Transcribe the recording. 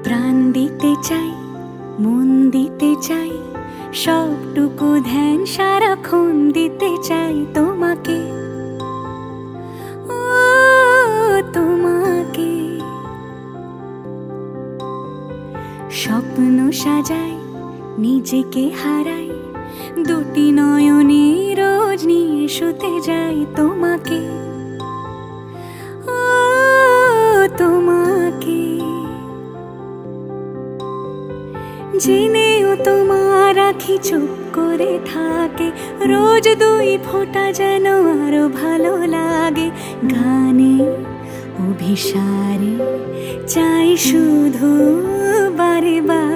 প্রাণ দিতে চাই, মন দিতে চাই, সবটুকু ধ্যান সারাক্ষণ দিতে চাই তোমাকে, ও তোমাকে। স্বপ্ন সাজাই, নিজেকে হারাই, দুটি নয়নে রোজ নিয়ে শুতে যাই তোমাকে, ও তোমাকে। জেনেও তোমার আখি চুপ করে থাকে, রোজ দুই ফোঁটা যেন আরো ভালো লাগে। গানে অভিসারে চাই শুধু বারে বারে